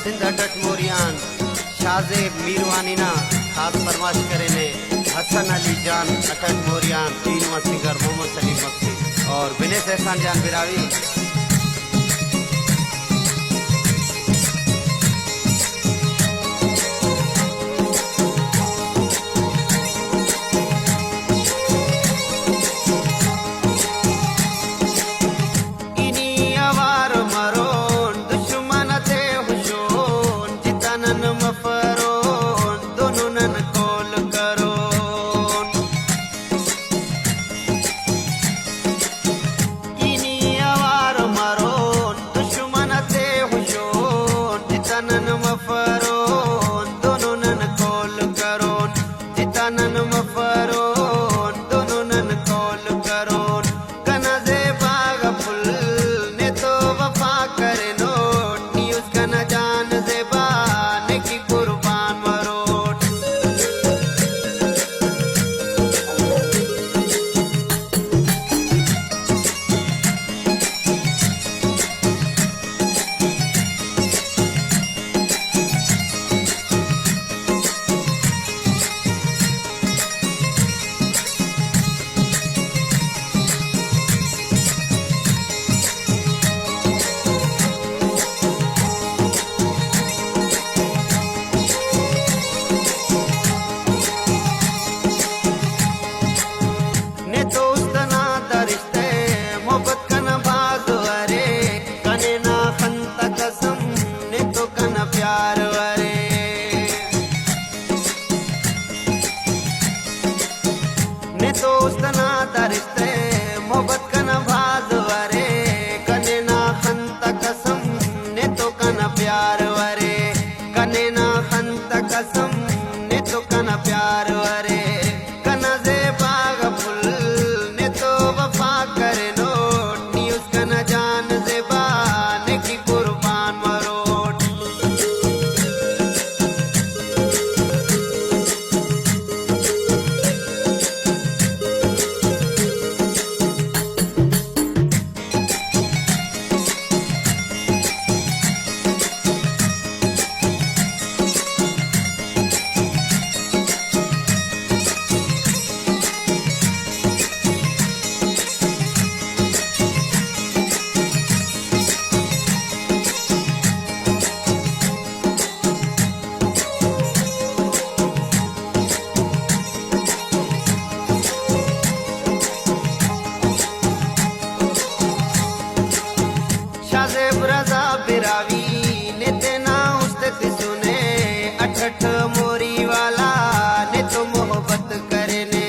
सिंध अटट मोरियान शाहजेब मीरवानीना खास फरमाश करे ने हसन अली जान अटट मोरियान तीन सिंगर मोहम्मद सलीम मक्सी और विनेश एहसान जान बिरावी। दोस्तना दरिश्ते मोहब्बत का न भाज वरे कने ना खंत कसम ने तो कना प्यार वरे कने ना खंत कसम ने तो कना प्यार वरे कना जे बाग फुल ने तो वफा करे नोट नी उसका न जान जेबा ने की कुर्बान मरोट। शाहजेब रजा बिरावी ने तेना उस्ते सुने अठठ मोरी वाला ने तो मोहब्बत करे ने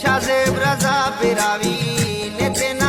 शाहजेब रजा बिरावी ने तेना